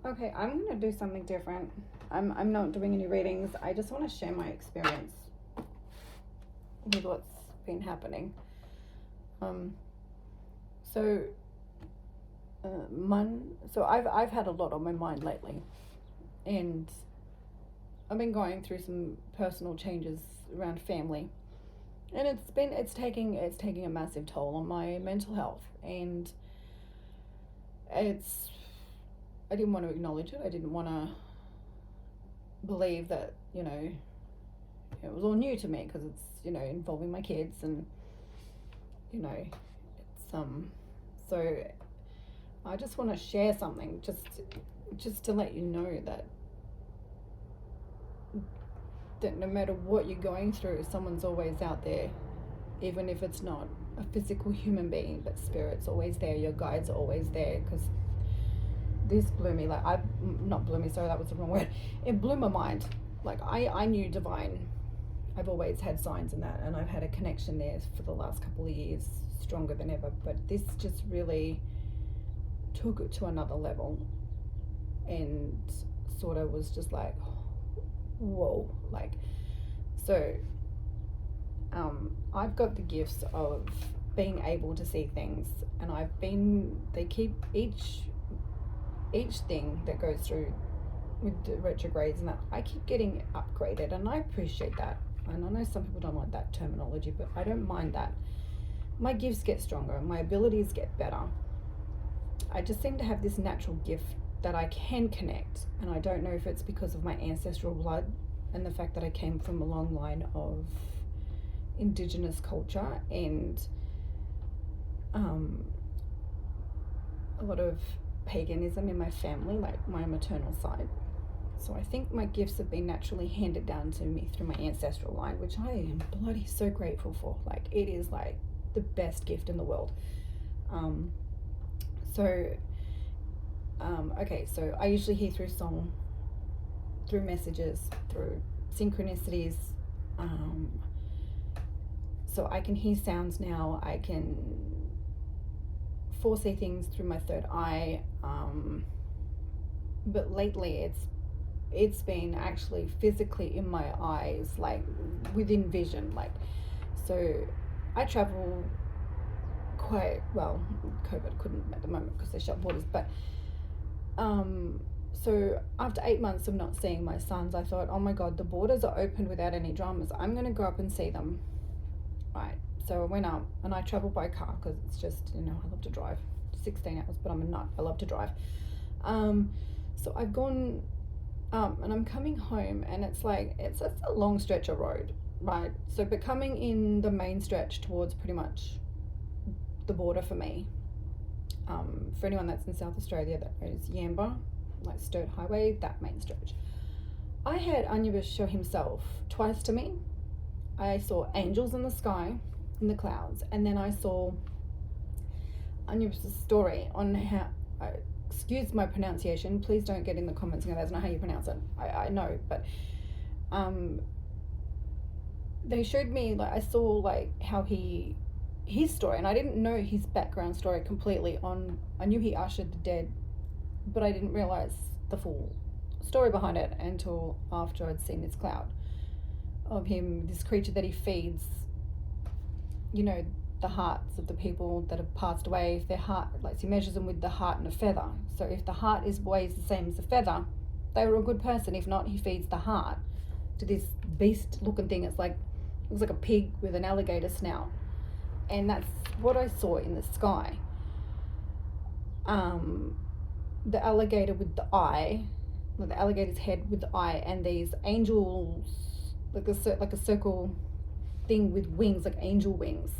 Okay, I'm gonna do something different. I'm not doing any readings. I just want to share my experience with what's been happening. Um, so, I've had a lot on my mind lately, and I've been going through some personal changes around family, and it's taking a massive toll on my mental health, and it's I didn't want to acknowledge it. I didn't want to believe that it was all new to me because it's involving my kids, and it's so I just want to share something just to let you know that no matter what you're going through, someone's always out there, even if it's not a physical human being, but spirit's always there, your guides are always there. Because this blew me, like, not blew me, sorry, that was the wrong word. It blew my mind. Like, I knew divine. I've always had signs in that, and I've had a connection there for the last couple of years, stronger than ever. But this just really took it to another level, and sort of was just like, whoa. Like, so I've got the gifts of being able to see things, and they keep each thing that goes through with the retrogrades and that, I keep getting upgraded, and I appreciate that. And I know some people don't like that terminology, but I don't mind that. My gifts get stronger, my abilities get better. I just seem to have this natural gift that I can connect, and I don't know if it's because of my ancestral blood and the fact that I came from a long line of indigenous culture and a lot of paganism in my family, like my maternal side. So I think my gifts have been naturally handed down to me through my ancestral line, which I am bloody so grateful for. Like, it is like the best gift in the world. Okay, so I usually hear through song, through messages, through synchronicities. So I can hear sounds now. I can foresee things through my third eye. But lately it's been actually physically in my eyes, like within vision. Like, so I travel quite well. COVID couldn't at the moment because they shut borders, but so after 8 months of not seeing my sons, I thought, oh my god, the borders are opened without any dramas. I'm going to go up and see them. Right, so I went up, and I travel by car because it's just, I love to drive. 16 hours, but I'm a nut. I love to drive. So I've gone and I'm coming home, and it's like it's a long stretch of road, right? So, but coming in the main stretch towards pretty much the border for me, for anyone that's in South Australia, that is Yamba, like Sturt Highway, that main stretch. I had Anubis show himself twice to me. I saw angels in the sky, in the clouds, and then I saw Anubis' story on how, excuse my pronunciation, please don't get in the comments and go, that's not how you pronounce it. I know, but they showed me, like, I saw like how his story, and I didn't know his background story completely. I knew he ushered the dead, but I didn't realize the full story behind it until after I'd seen this cloud of him, this creature that he feeds, the hearts of the people that have passed away. If their heart, like, he measures them with the heart and a feather. So if the heart weighs the same as the feather, they were a good person. If not, he feeds the heart to this beast looking thing. It looks like a pig with an alligator snout. And that's what I saw in the sky. The alligator with the eye, the alligator's head with the eye, and these angels, like a circle thing with wings, like angel wings.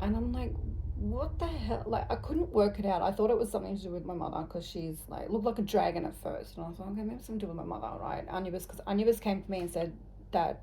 And I'm like, what the hell? Like, I couldn't work it out. I thought it was something to do with my mother, because she's like, looked like a dragon at first. And I was like, okay, maybe something to do with my mother, right? Because Anubis came to me and said that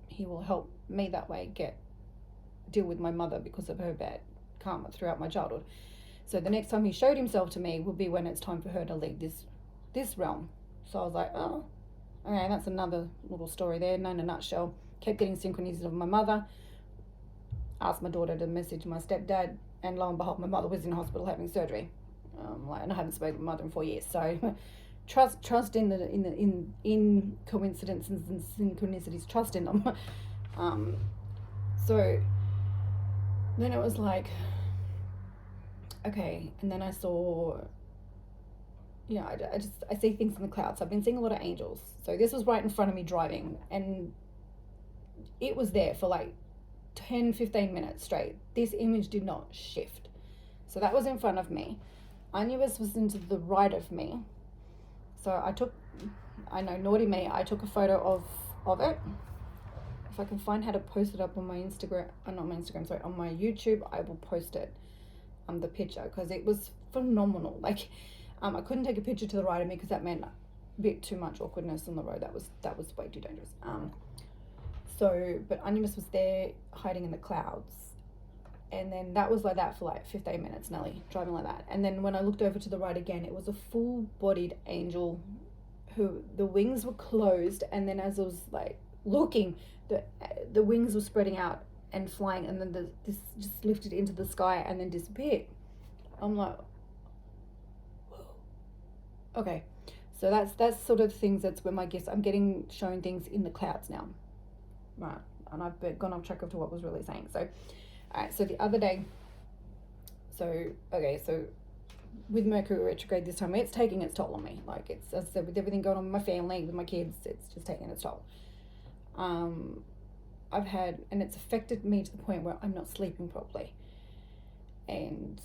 he will help me that way deal with my mother because of her bad karma throughout my childhood. So the next time he showed himself to me would be when it's time for her to leave this realm. So I was like, oh, okay, that's another little story there. No, in a nutshell. Kept getting synchronicities of my mother. Asked my daughter to message my stepdad, and lo and behold, my mother was in hospital having surgery. and I haven't spoken to my mother in 4 years. So trust in coincidences and synchronicities. Trust in them. So then it was like, okay, and then I saw, I see things in the clouds. I've been seeing a lot of angels. So this was right in front of me driving, and it was there for like 10-15 minutes straight. This image did not shift. So that was in front of me. Anubis was into the right of me. So I know, naughty me, I took a photo of it. If I can find how to post it up on my Instagram, not my Instagram, sorry, on my YouTube, I will post it, the picture, because it was phenomenal. Like, I couldn't take a picture to the right of me because that meant a bit too much awkwardness on the road. That was way too dangerous. But Anubis was there hiding in the clouds. And then that was like that for like 15 minutes, Nelly, driving like that. And then when I looked over to the right again, it was a full-bodied angel who the wings were closed. And then as I was like looking, the wings were spreading out and flying. And then this just lifted into the sky and then disappeared. I'm like, whoa. Okay. So that's sort of things, that's where my gifts, I'm getting shown things in the clouds now. Right. And I've gone off track of to what I was really saying. So, all right, so the other day, so with Mercury retrograde this time, it's taking its toll on me. Like, it's, as I said, with everything going on with my family, with my kids, it's just taking its toll. I've had, and it's affected me to the point where I'm not sleeping properly. And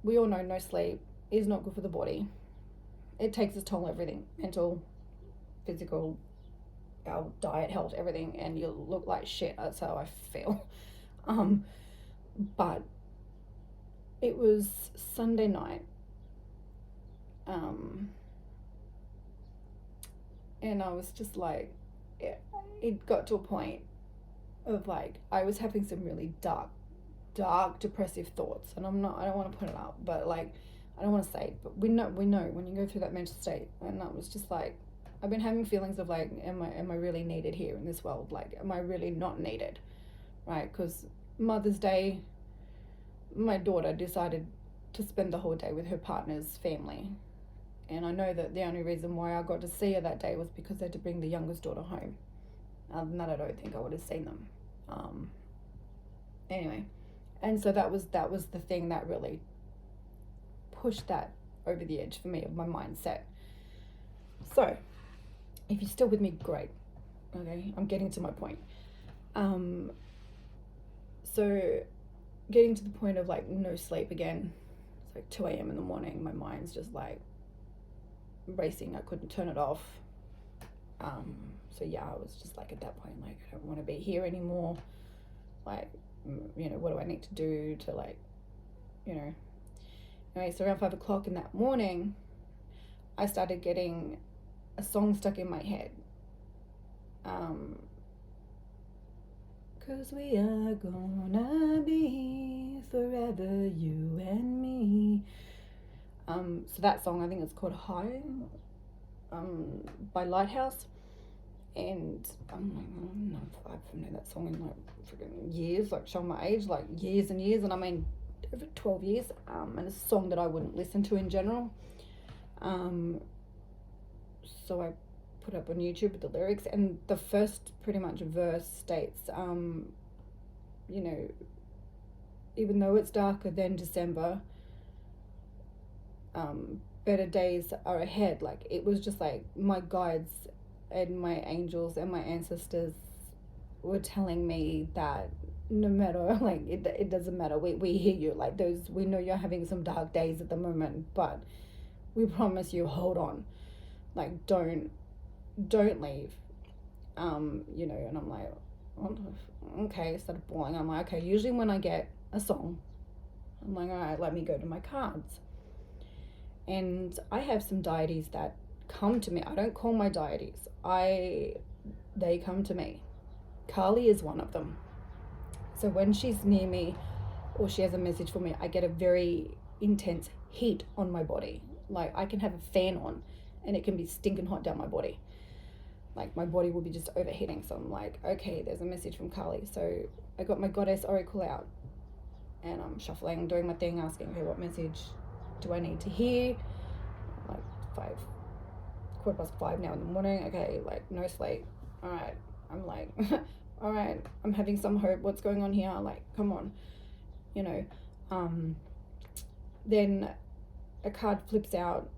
we all know no sleep is not good for the body. It takes its toll on everything, mental, physical, our diet, health, everything, and you look like shit. That's how I feel. But it was Sunday night, and I was just like, it got to a point of like, I was having some really dark, depressive thoughts, and I don't want to put it up, but like, I don't want to say, but we know when you go through that mental state. And I was just like, I've been having feelings of like, am I really needed here in this world? Like, am I really not needed? Right? Because Mother's Day, my daughter decided to spend the whole day with her partner's family. And I know that the only reason why I got to see her that day was because they had to bring the youngest daughter home. Other than that, I don't think I would have seen them. Anyway, and so that was the thing that really pushed that over the edge for me of my mindset. So, if you're still with me, great. Okay, I'm getting to my point. So getting to the point of like no sleep again. It's like 2 a.m. in the morning. My mind's just like racing. I couldn't turn it off. So yeah, I was just like at that point, like, I don't want to be here anymore. Like, what do I need to do to like, Anyway, so around 5 o'clock in that morning, I started getting a song stuck in my head. 'Cause we are gonna be forever, you and me. So that song, I think it's called High, by Lighthouse. And I've known that song in like freaking years, like showing my age, like years and years, and I mean over 12 years. And it's a song that I wouldn't listen to in general. So I put up on YouTube with the lyrics, and the first pretty much verse states, even though it's darker than December, better days are ahead. Like, it was just like my guides and my angels and my ancestors were telling me that no matter, like, it doesn't matter, we hear you, like, we know you're having some dark days at the moment, but we promise you, hold on, like, don't leave. And I'm like, okay, started bawling. I'm like, okay, usually when I get a song, I'm like, all right, let me go to my cards. And I have some deities that come to me. I don't call my deities. They come to me. Kali is one of them. So when she's near me or she has a message for me, I get a very intense heat on my body. Like, I can have a fan on and it can be stinking hot down my body. Like, my body will be just overheating. So I'm like, okay, there's a message from Kali. So I got my goddess oracle out and I'm shuffling, doing my thing, asking her what message do I need to hear? Like 5:15 now in the morning. Okay, like no sleep. All right, I'm like, all right, I'm having some hope. What's going on here? Like, come on, you know. Then a card flips out.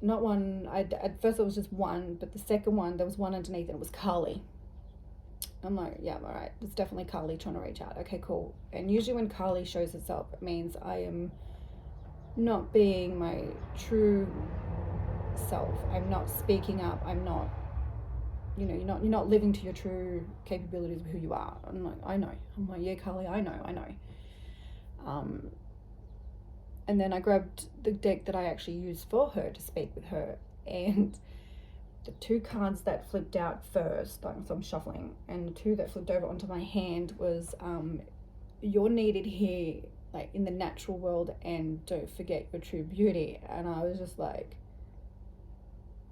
Not one. At first it was just one, but the second one there was one underneath, and it was Carly. I'm like, yeah, all right, it's definitely Carly trying to reach out. Okay, cool. And usually when Carly shows herself, it means I am not being my true self. I'm not speaking up. I'm not, you're not living to your true capabilities of who you are. I'm like, I know. I'm like, yeah, Carly, I know. And then I grabbed the deck that I actually used for her to speak with her, and the two cards that flipped out first, so I'm shuffling, and the two that flipped over onto my hand was you're needed here, like in the natural world, and don't forget your true beauty. And I was just like,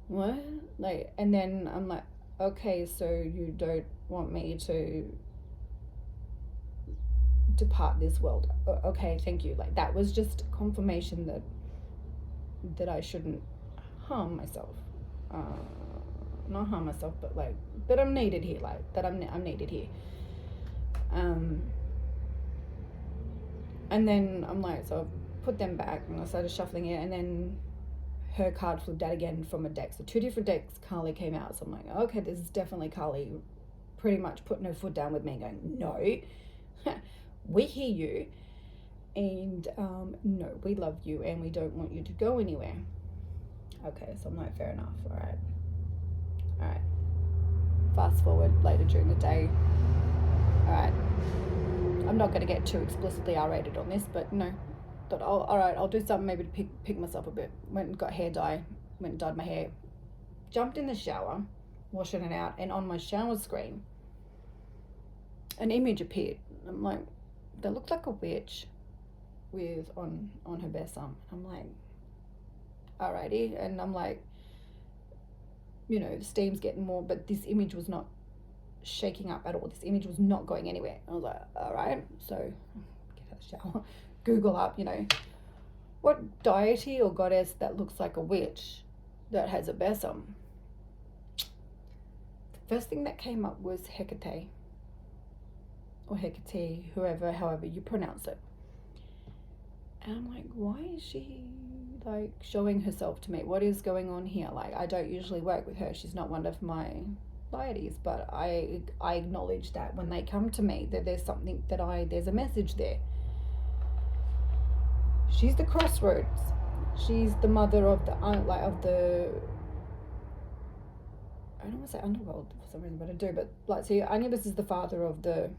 what? Like, and then I'm like, okay, so you don't want me to depart this world. Okay, thank you. Like, that was just confirmation that I shouldn't harm myself. Not harm myself, but like, but I'm needed here, like that I'm needed here. And then I'm like, so I put them back and I started shuffling it, and then her card flipped out again from a deck. So two different decks, Carly came out. So I'm like, okay, this is definitely Carly pretty much putting her foot down with me and going, no, we hear you, and no, we love you and we don't want you to go anywhere. Okay, so I'm like, fair enough. All right, fast forward later during the day. All right, I'm not going to get too explicitly R-rated on this, but no, but I'll do something maybe to pick myself a bit. Went and got hair dye, went and dyed my hair, jumped in the shower, washing it out, and on my shower screen an image appeared. I'm like, that looked like a witch with on her besom. I'm like, alrighty. And I'm like, the steam's getting more, but this image was not shaking up at all. This image was not going anywhere. I was like, all right. So get out of the shower, Google up, what deity or goddess that looks like a witch that has a besom. The first thing that came up was Hecate, or Hecate, however you pronounce it. And I'm like, why is she like showing herself to me? What is going on here? Like, I don't usually work with her. She's not one of my deities, but I acknowledge that when they come to me, that there's something there's a message there. She's the crossroads. She's the mother of the I don't want to say underworld for some reason, but I do. But like, so Anubis is the father of the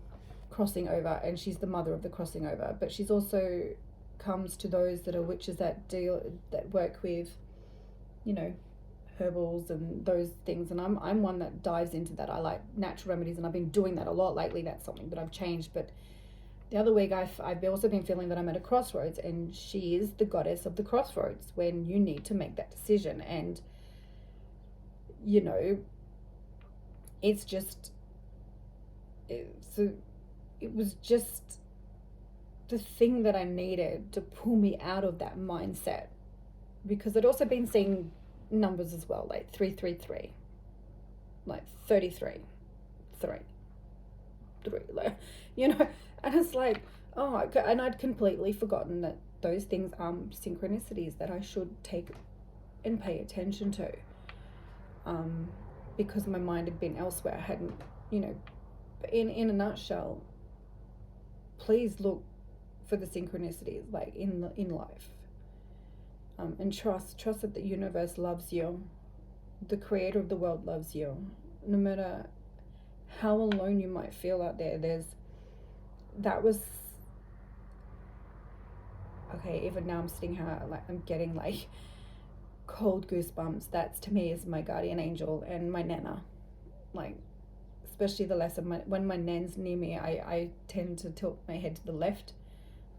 crossing over, and she's the mother of the crossing over. But she's also comes to those that are witches that work with, herbals and those things. And I'm one that dives into that. I like natural remedies, and I've been doing that a lot lately. That's something that I've changed. But the other week I've also been feeling that I'm at a crossroads, and she is the goddess of the crossroads when you need to make that decision. And it was just the thing that I needed to pull me out of that mindset, because I'd also been seeing numbers as well, like 333, like 33, 3, like, and it's like, and I'd completely forgotten that those things are synchronicities that I should take and pay attention to, because my mind had been elsewhere. I hadn't, in a nutshell, please look for the synchronicities, like in life, and trust that the universe loves you, the creator of the world loves you, no matter how alone you might feel out there. Even now I'm sitting here, like, I'm getting like cold goosebumps. That's, to me, is my guardian angel and my nana. Like, especially the less of when my nan's near me, I tend to tilt my head to the left,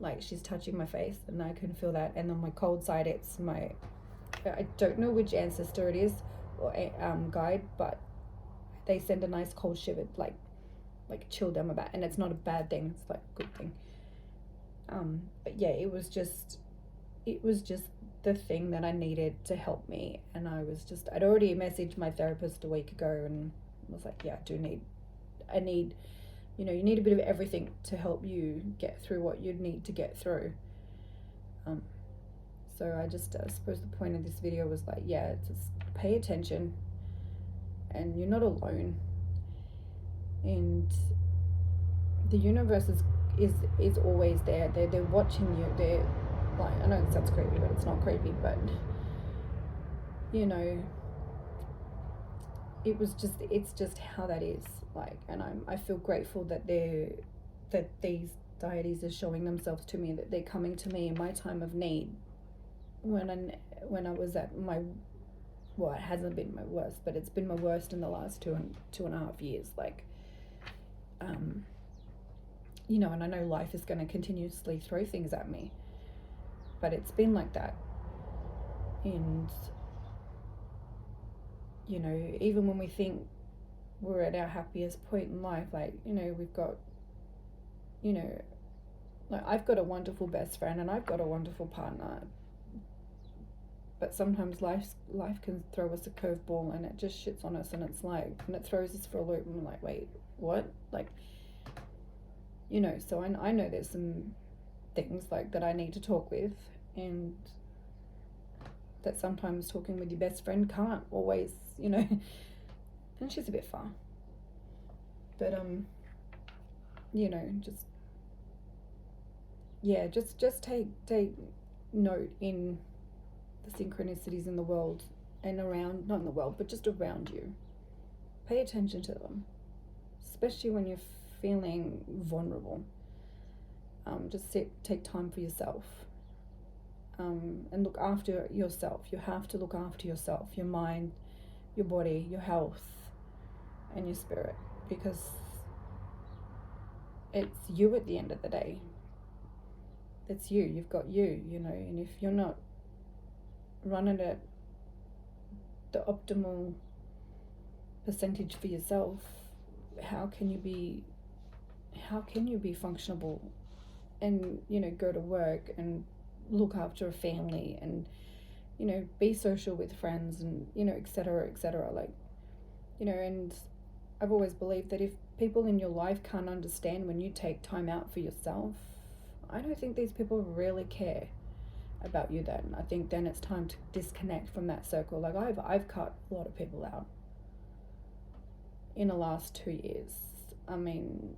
like she's touching my face, and I can feel that. And on my cold side, it's I don't know which ancestor it is or guide, but they send a nice cold shiver, like chill down my back, and it's not a bad thing. It's like a good thing. But yeah, it was just it was just the thing that I needed to help me. And I'd already messaged my therapist a week ago and was like, yeah, I need, you need a bit of everything to help you get through what you'd need to get through. So I suppose the point of this video was like, yeah, just pay attention, and you're not alone. And the universe is always there. They're watching you. They're like, I know it sounds creepy, but it's not creepy. But it's just how that is. Like, and I feel grateful that these deities are showing themselves to me, that they're coming to me in my time of need. When I was at my, well, it hasn't been my worst, but it's been my worst in the last two and a half years. Like, and I know life is going to continuously throw things at me, but it's been like that. And even when we think we're at our happiest point in life, like, we've got, like, I've got a wonderful best friend and I've got a wonderful partner, but sometimes life can throw us a curveball and it just shits on us, and it throws us for a loop, and we're like, wait, what? Like, so I know there's some things like that I need to talk with, and that sometimes talking with your best friend can't always, and she's a bit far, but just take note in the synchronicities in the world and around, not in the world, but just around you. Pay attention to them, especially when you're feeling vulnerable. Take time for yourself, and look after yourself. You have to look after yourself, your mind, your body, your health, and your spirit, because it's you at the end of the day. It's you. You've got you, and if you're not running at the optimal percentage for yourself, how can you be functionable and go to work and look after a family and be social with friends and etc. Like, and I've always believed that if people in your life can't understand when you take time out for yourself, I don't think these people really care about you then. I think then it's time to disconnect from that circle. Like, I've cut a lot of people out in the last 2 years. I mean,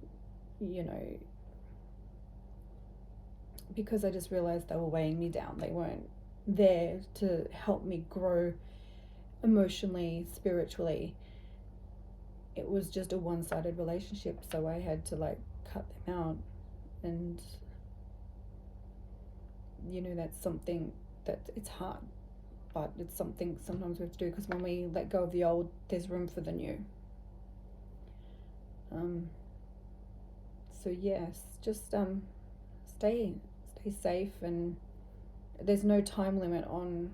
because I just realized they were weighing me down. They weren't there to help me grow emotionally, spiritually. It was just a one-sided relationship, so I had to cut them out. And that's something that it's hard, but it's something sometimes we have to do, because when we let go of the old, there's room for the new. So yes, just stay safe, and there's no time limit on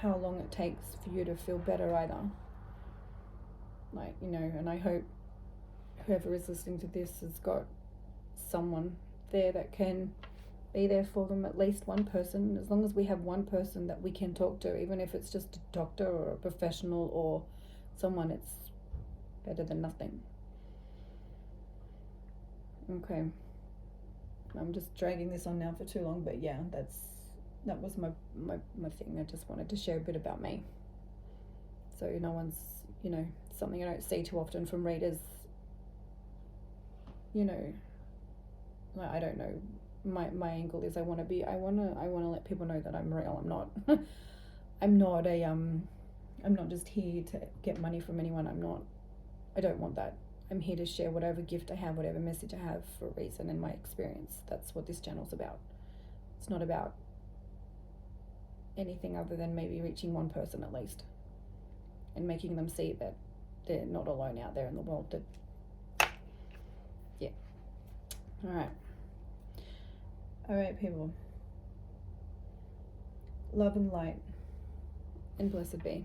how long it takes for you to feel better either. Like, and I hope whoever is listening to this has got someone there that can be there for them, at least one person. As long as we have one person that we can talk to, even if it's just a doctor or a professional or someone, it's better than nothing. Okay, I'm just dragging this on now for too long, but yeah, that was my thing. I just wanted to share a bit about me, so no one's, something I don't see too often from readers. I don't know. My angle is I want to let people know that I'm real. I'm not I'm not just here to get money from anyone. I don't want that. I'm here to share whatever gift I have, whatever message I have, for a reason, in my experience. That's what this channel's about. It's not about anything other than maybe reaching one person at least, and making them see that they're not alone out there in the world. Yeah. All right, people. Love and light, and blessed be.